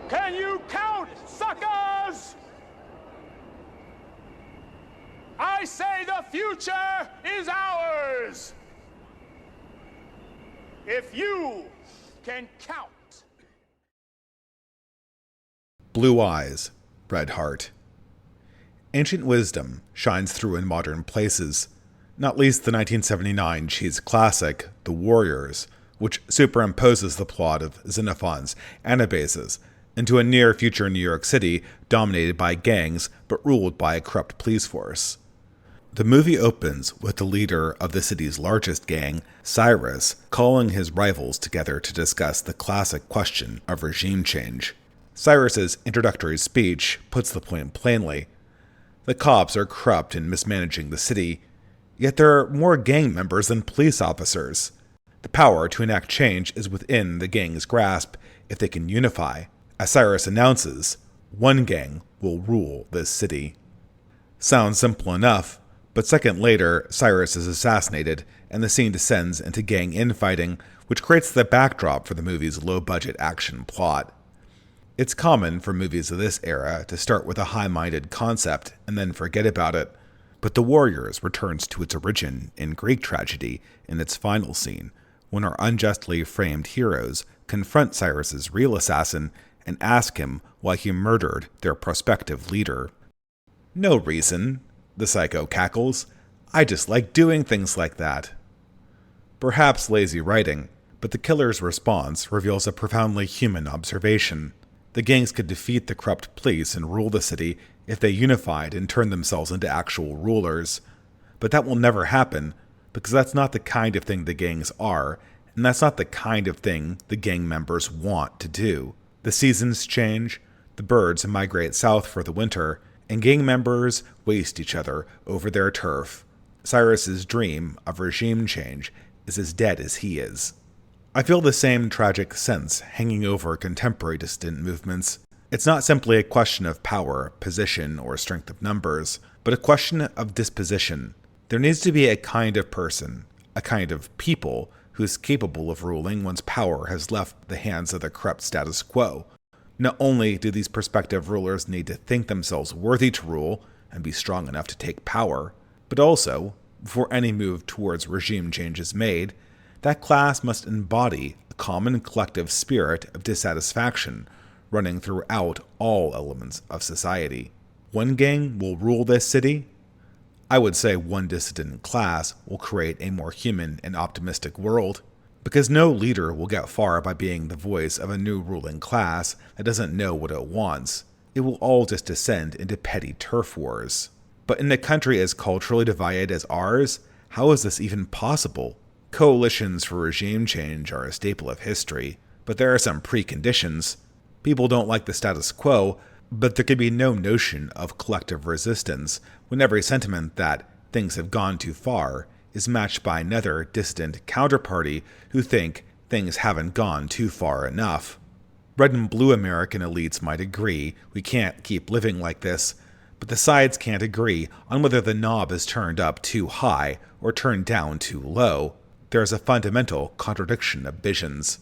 Can you count, suckers? I say the future is ours. If you can count. Blue eyes, red heart. Ancient wisdom shines through in modern places, not least the 1979 cheese classic, The Warriors, which superimposes the plot of Xenophon's Anabasis into a near-future New York City dominated by gangs but ruled by a corrupt police force. The movie opens with the leader of the city's largest gang, Cyrus, calling his rivals together to discuss the classic question of regime change. Cyrus's introductory speech puts the point plainly. The cops are corrupt and mismanaging the city, yet there are more gang members than police officers. The power to enact change is within the gang's grasp if they can unify. As Cyrus announces, one gang will rule this city. Sounds simple enough, but a second later, Cyrus is assassinated, and the scene descends into gang infighting, which creates the backdrop for the movie's low-budget action plot. It's common for movies of this era to start with a high-minded concept and then forget about it, but The Warriors returns to its origin in Greek tragedy in its final scene, when our unjustly framed heroes confront Cyrus's real assassin and ask him why he murdered their prospective leader. "No reason," the psycho cackles. "I just like doing things like that." Perhaps lazy writing, but the killer's response reveals a profoundly human observation. The gangs could defeat the corrupt police and rule the city if they unified and turned themselves into actual rulers. But that will never happen, because that's not the kind of thing the gangs are, and that's not the kind of thing the gang members want to do. The seasons change, the birds migrate south for the winter, and gang members waste each other over their turf. Cyrus's dream of regime change is as dead as he is. I feel the same tragic sense hanging over contemporary dissident movements. It's not simply a question of power, position, or strength of numbers, but a question of disposition. There needs to be a kind of person, a kind of people, who is capable of ruling once power has left the hands of the corrupt status quo. Not only do these prospective rulers need to think themselves worthy to rule and be strong enough to take power, but also, before any move towards regime change is made, that class must embody a common collective spirit of dissatisfaction running throughout all elements of society. One gang will rule this city? I would say one dissident class will create a more human and optimistic world, because no leader will get far by being the voice of a new ruling class that doesn't know what it wants. It will all just descend into petty turf wars. But in a country as culturally divided as ours, how is this even possible? Coalitions for regime change are a staple of history, but there are some preconditions. People don't like the status quo, but there can be no notion of collective resistance when every sentiment that things have gone too far is matched by another dissident counterparty who think things haven't gone too far enough. Red and blue American elites might agree we can't keep living like this, but the sides can't agree on whether the knob is turned up too high or turned down too low. There is a fundamental contradiction of visions.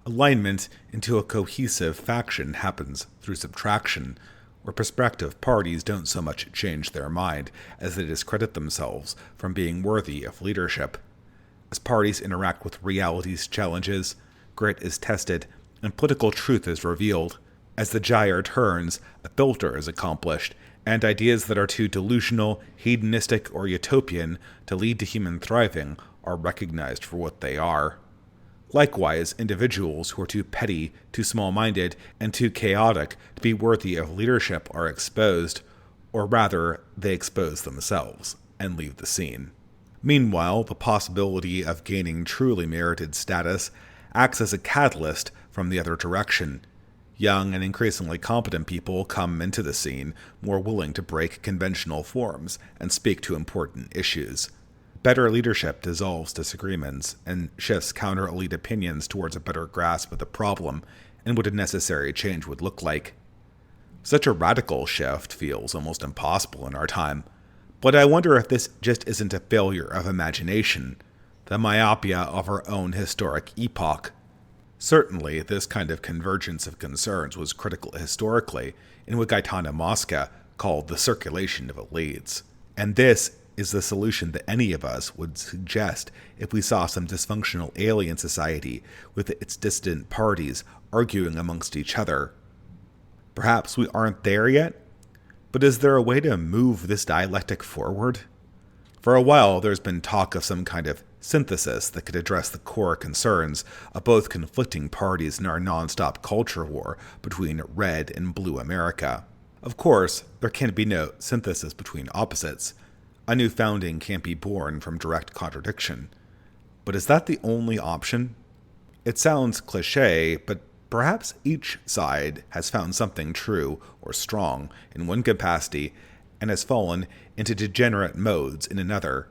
Alignment into a cohesive faction happens through subtraction, where prospective parties don't so much change their mind as they discredit themselves from being worthy of leadership. As parties interact with reality's challenges, grit is tested, and political truth is revealed. As the gyre turns, a filter is accomplished, and ideas that are too delusional, hedonistic, or utopian to lead to human thriving are recognized for what they are. Likewise, individuals who are too petty, too small-minded, and too chaotic to be worthy of leadership are exposed, or rather, they expose themselves and leave the scene. Meanwhile, the possibility of gaining truly merited status acts as a catalyst from the other direction. Young and increasingly competent people come into the scene more willing to break conventional forms and speak to important issues. Better leadership dissolves disagreements and shifts counter-elite opinions towards a better grasp of the problem and what a necessary change would look like. Such a radical shift feels almost impossible in our time, but I wonder if this just isn't a failure of imagination, the myopia of our own historic epoch. Certainly, this kind of convergence of concerns was critical historically in what Gaetano Mosca called the circulation of elites. And this is the solution that any of us would suggest if we saw some dysfunctional alien society with its dissident parties arguing amongst each other. Perhaps we aren't there yet, but is there a way to move this dialectic forward? For a while, there's been talk of some kind of synthesis that could address the core concerns of both conflicting parties in our non-stop culture war between red and blue America. Of course, there can be no synthesis between opposites. A new founding can't be born from direct contradiction. But is that the only option? It sounds cliché, but perhaps each side has found something true or strong in one capacity and has fallen into degenerate modes in another.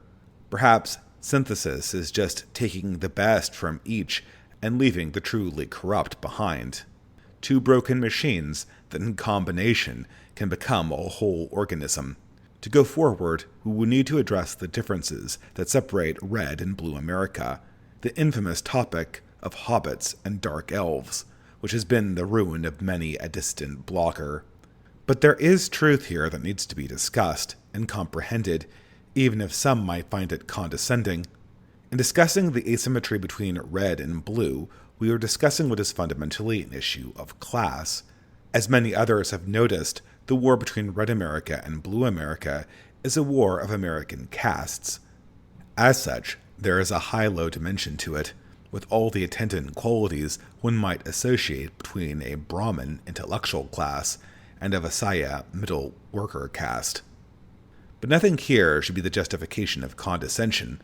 Perhaps synthesis is just taking the best from each and leaving the truly corrupt behind. Two broken machines that in combination can become a whole organism. To go forward, we will need to address the differences that separate red and blue America, the infamous topic of hobbits and dark elves, which has been the ruin of many a distant blogger. But there is truth here that needs to be discussed and comprehended, even if some might find it condescending. In discussing the asymmetry between red and blue, we are discussing what is fundamentally an issue of class. As many others have noticed, the war between red America and blue America is a war of American castes. As such, there is a high-low dimension to it, with all the attendant qualities one might associate between a Brahmin intellectual class and a Vasaya middle worker caste. But nothing here should be the justification of condescension,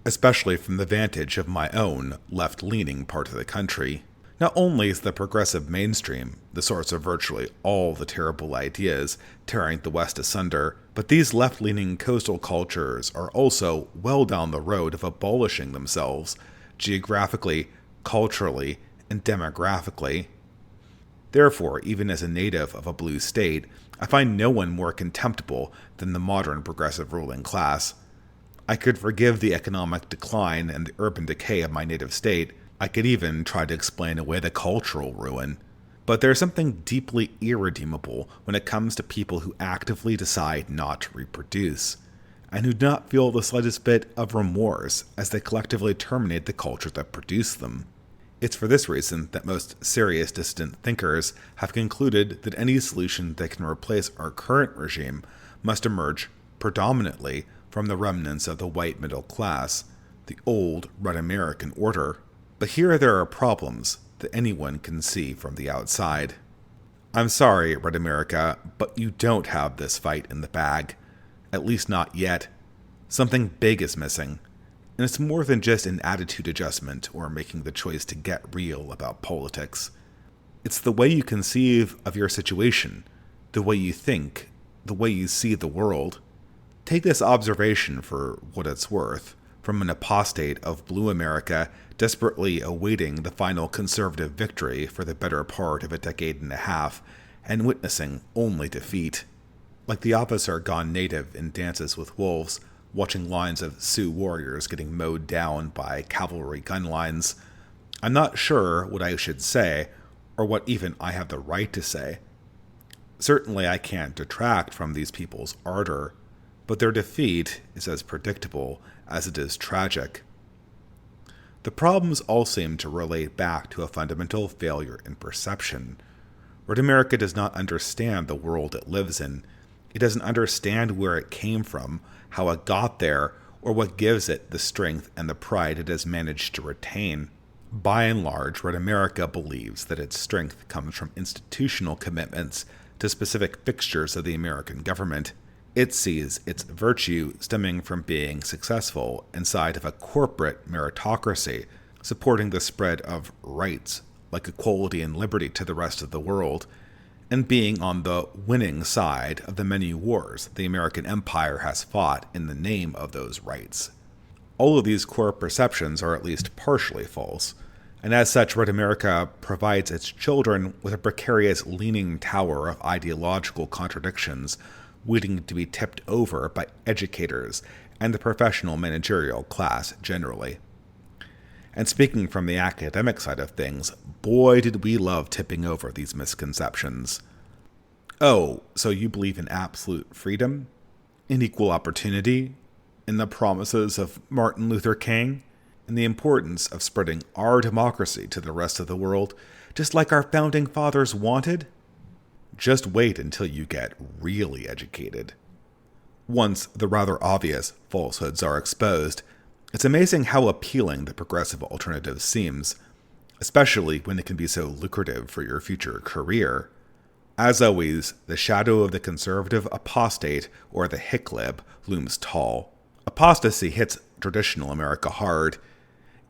especially from the vantage of my own left-leaning part of the country. Not only is the progressive mainstream the source of virtually all the terrible ideas tearing the West asunder, but these left-leaning coastal cultures are also well down the road of abolishing themselves, geographically, culturally, and demographically. Therefore, even as a native of a blue state, I find no one more contemptible than the modern progressive ruling class. I could forgive the economic decline and the urban decay of my native state. I could even try to explain away the cultural ruin. But there's something deeply irredeemable when it comes to people who actively decide not to reproduce, and who do not feel the slightest bit of remorse as they collectively terminate the culture that produced them. It's for this reason that most serious dissident thinkers have concluded that any solution that can replace our current regime must emerge predominantly from the remnants of the white middle class, the old red American order. But here there are problems that anyone can see from the outside. I'm sorry, red America, but you don't have this fight in the bag. At least not yet. Something big is missing. And it's more than just an attitude adjustment or making the choice to get real about politics. It's the way you conceive of your situation, the way you think, the way you see the world. Take this observation for what it's worth, from an apostate of blue America desperately awaiting the final conservative victory for the better part of a decade and a half, and witnessing only defeat. Like the officer gone native in Dances with Wolves, watching lines of Sioux warriors getting mowed down by cavalry gun lines. I'm not sure what I should say, or what even I have the right to say. Certainly I can't detract from these people's ardor, but their defeat is as predictable as it is tragic. The problems all seem to relate back to a fundamental failure in perception. Red America does not understand the world it lives in. It doesn't understand where it came from, how it got there, or what gives it the strength and the pride it has managed to retain. By and large, Red America believes that its strength comes from institutional commitments to specific fixtures of the American government. It sees its virtue stemming from being successful inside of a corporate meritocracy, supporting the spread of rights, like equality and liberty to the rest of the world, and being on the winning side of the many wars the American empire has fought in the name of those rights. All of these core perceptions are at least partially false, and as such, Red America provides its children with a precarious leaning tower of ideological contradictions waiting to be tipped over by educators and the professional managerial class generally. And speaking from the academic side of things, boy did we love tipping over these misconceptions. Oh, so you believe in absolute freedom? In equal opportunity? In the promises of Martin Luther King? In the importance of spreading our democracy to the rest of the world, just like our founding fathers wanted? Just wait until you get really educated. Once the rather obvious falsehoods are exposed, it's amazing how appealing the progressive alternative seems, especially when it can be so lucrative for your future career. As always, the shadow of the conservative apostate, or the hick looms tall. Apostasy hits traditional America hard.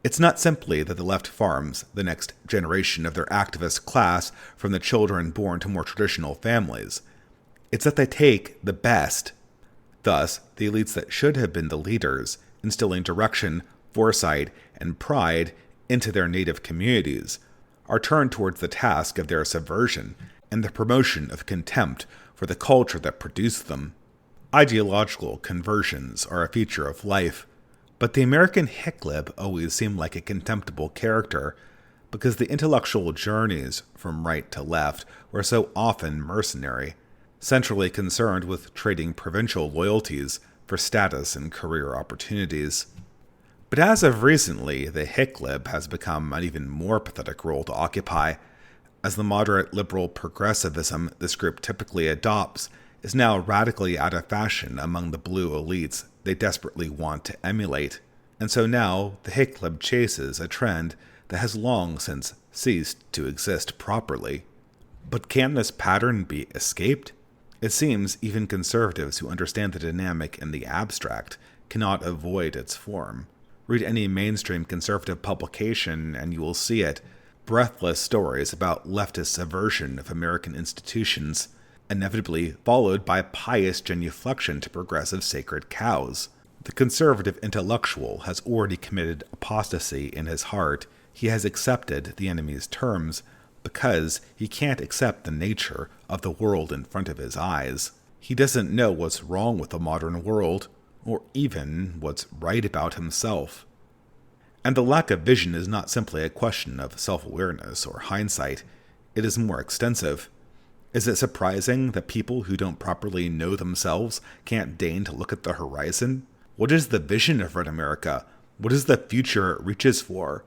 It's not simply that the left farms the next generation of their activist class from the children born to more traditional families. It's that they take the best. Thus, the elites that should have been the leaders, instilling direction, foresight, and pride into their native communities, are turned towards the task of their subversion and the promotion of contempt for the culture that produced them. Ideological conversions are a feature of life, but the American hicklib always seemed like a contemptible character because the intellectual journeys from right to left were so often mercenary, centrally concerned with trading provincial loyalties for status and career opportunities. But as of recently, the hicklib has become an even more pathetic role to occupy, as the moderate liberal progressivism this group typically adopts is now radically out of fashion among the blue elites they desperately want to emulate, and so now the hicklib chases a trend that has long since ceased to exist properly. But can this pattern be escaped? It seems even conservatives who understand the dynamic in the abstract cannot avoid its form. Read any mainstream conservative publication and you will see it. Breathless stories about leftist subversion of American institutions, inevitably followed by pious genuflection to progressive sacred cows. The conservative intellectual has already committed apostasy in his heart. He has accepted the enemy's terms because he can't accept the nature of the world in front of his eyes. He doesn't know what's wrong with the modern world, or even what's right about himself. And the lack of vision is not simply a question of self-awareness or hindsight. It is more extensive. Is it surprising that people who don't properly know themselves can't deign to look at the horizon? What is the vision of Red America? What is the future it reaches for?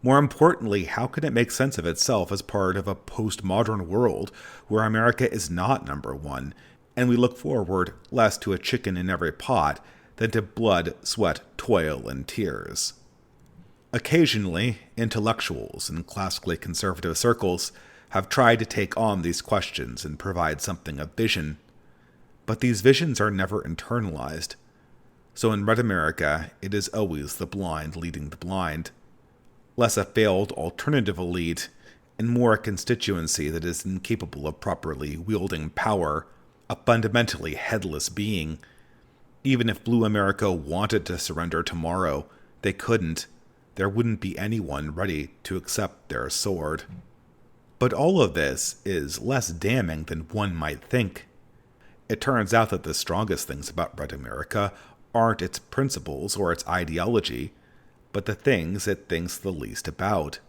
More importantly, how can it make sense of itself as part of a postmodern world where America is not number one, and we look forward less to a chicken in every pot than to blood, sweat, toil, and tears? Occasionally, intellectuals in classically conservative circles have tried to take on these questions and provide something of vision, but these visions are never internalized. So in Red America, it is always the blind leading the blind. Less a failed alternative elite, and more a constituency that is incapable of properly wielding power, a fundamentally headless being. Even if Blue America wanted to surrender tomorrow, they couldn't. There wouldn't be anyone ready to accept their sword. But all of this is less damning than one might think. It turns out that the strongest things about Red America aren't its principles or its ideology, but the things it thinks the least about.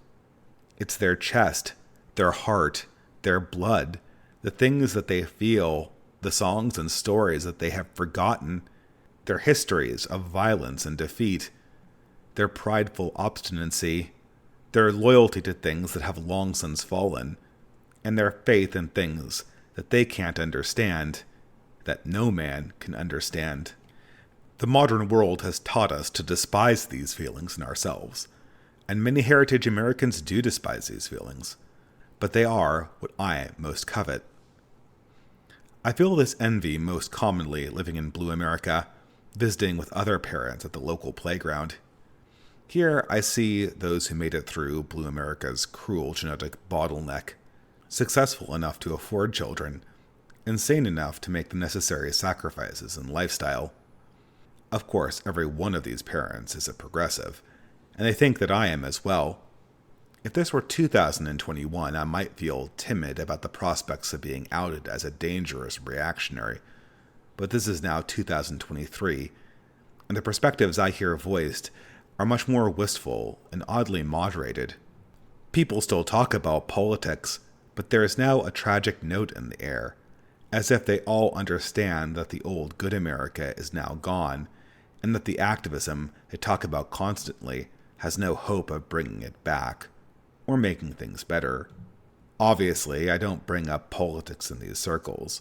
It's their chest, their heart, their blood, the things that they feel, the songs and stories that they have forgotten, their histories of violence and defeat, their prideful obstinacy, their loyalty to things that have long since fallen, and their faith in things that they can't understand, that no man can understand. The modern world has taught us to despise these feelings in ourselves, and many heritage Americans do despise these feelings, but they are what I most covet. I feel this envy most commonly living in Blue America, visiting with other parents at the local playground. Here I see those who made it through Blue America's cruel genetic bottleneck, successful enough to afford children, insane enough to make the necessary sacrifices in lifestyle. Of course, every one of these parents is a progressive, and they think that I am as well. If this were 2021, I might feel timid about the prospects of being outed as a dangerous reactionary, but this is now 2023, and the perspectives I hear voiced are much more wistful and oddly moderated. People still talk about politics, but there is now a tragic note in the air, as if they all understand that the old good America is now gone, and that the activism they talk about constantly has no hope of bringing it back, or making things better. Obviously, I don't bring up politics in these circles,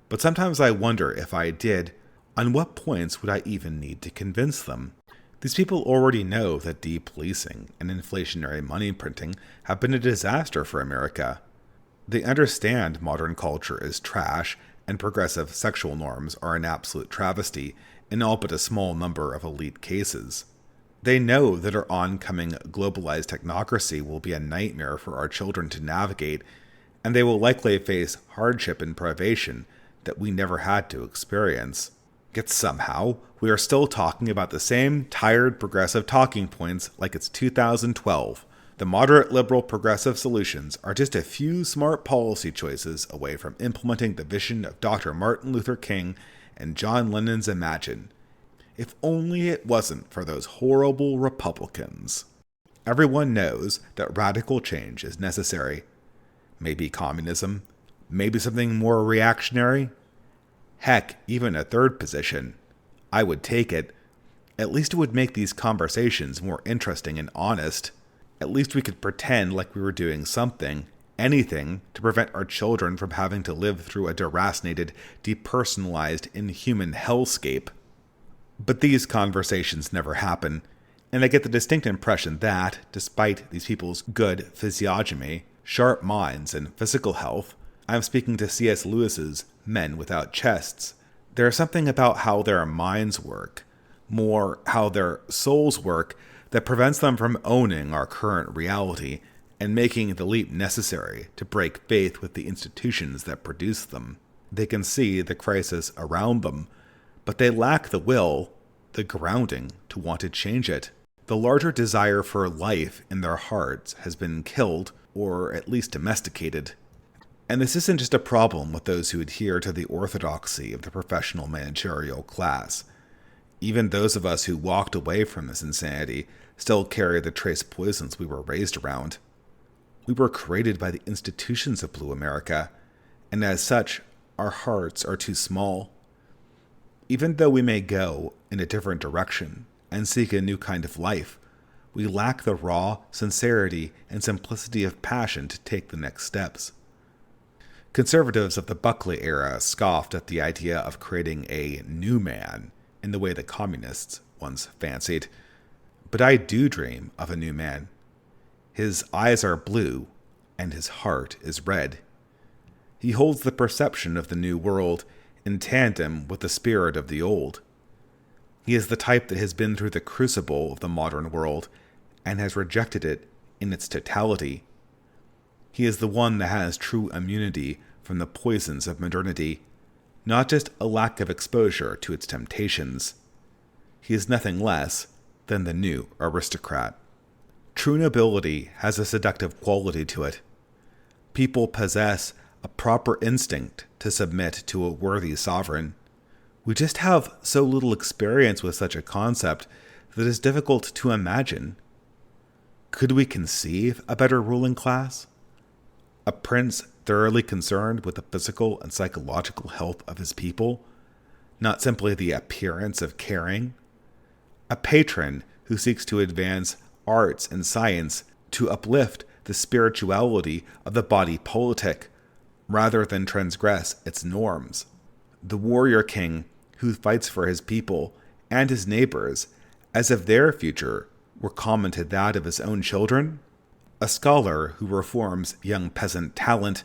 but sometimes I wonder if I did, on what points would I even need to convince them? These people already know that depolicing and inflationary money printing have been a disaster for America. They understand modern culture is trash and progressive sexual norms are an absolute travesty in all but a small number of elite cases. They know that our oncoming globalized technocracy will be a nightmare for our children to navigate, and they will likely face hardship and privation that we never had to experience. Yet somehow, we are still talking about the same tired progressive talking points like it's 2012. The moderate liberal progressive solutions are just a few smart policy choices away from implementing the vision of Dr. Martin Luther King and John Lennon's Imagine. If only it wasn't for those horrible Republicans. Everyone knows that radical change is necessary. Maybe communism, maybe something more reactionary. Heck, even a third position. I would take it. At least it would make these conversations more interesting and honest. At least we could pretend like we were doing something, anything, to prevent our children from having to live through a deracinated, depersonalized, inhuman hellscape. But these conversations never happen, and I get the distinct impression that, despite these people's good physiognomy, sharp minds, and physical health, I am speaking to C.S. Lewis's Men Without Chests. There is something about how their minds work, more how their souls work, that prevents them from owning our current reality and making the leap necessary to break faith with the institutions that produce them. They can see the crisis around them, but they lack the will, the grounding, to want to change it. The larger desire for life in their hearts has been killed, or at least domesticated. And this isn't just a problem with those who adhere to the orthodoxy of the professional managerial class. Even those of us who walked away from this insanity still carry the trace poisons we were raised around. We were created by the institutions of Blue America, and as such, our hearts are too small. Even though we may go in a different direction and seek a new kind of life, we lack the raw sincerity and simplicity of passion to take the next steps. Conservatives of the Buckley era scoffed at the idea of creating a new man in the way that communists once fancied. But I do dream of a new man. His eyes are blue, and his heart is red. He holds the perception of the new world in tandem with the spirit of the old. He is the type that has been through the crucible of the modern world and has rejected it in its totality. He is the one that has true immunity from the poisons of modernity, not just a lack of exposure to its temptations. He is nothing less than the new aristocrat. True nobility has a seductive quality to it. People possess a proper instinct to submit to a worthy sovereign. We just have so little experience with such a concept that it is difficult to imagine. Could we conceive a better ruling class? A prince thoroughly concerned with the physical and psychological health of his people, not simply the appearance of caring? A patron who seeks to advance arts and science to uplift the spirituality of the body politic, rather than transgress its norms. The warrior king who fights for his people and his neighbors as if their future were common to that of his own children. A scholar who reforms young peasant talent,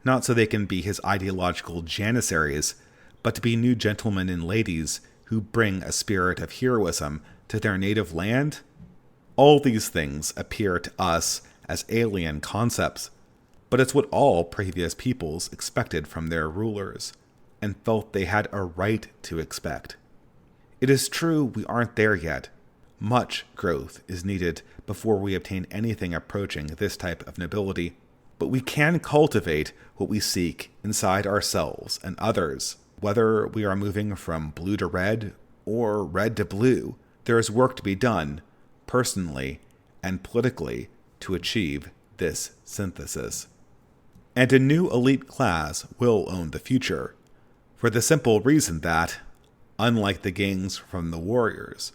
not so they can be his ideological janissaries, but to be new gentlemen and ladies who bring a spirit of heroism to their native land. All these things appear to us as alien concepts, but it's what all previous peoples expected from their rulers, and felt they had a right to expect. It is true we aren't there yet. Much growth is needed before we obtain anything approaching this type of nobility, but we can cultivate what we seek inside ourselves and others. Whether we are moving from blue to red or red to blue, there is work to be done, personally and politically to achieve this synthesis. And a new elite class will own the future, for the simple reason that, unlike the gangs from the warriors,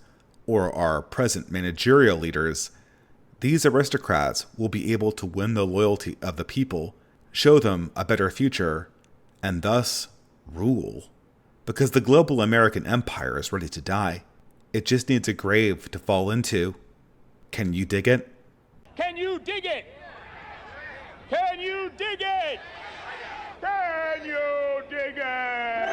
or our present managerial leaders, these aristocrats will be able to win the loyalty of the people, show them a better future, and thus rule. Because the global American empire is ready to die. It just needs a grave to fall into. Can you dig it? Can you dig it? Can you dig it? Can you dig it?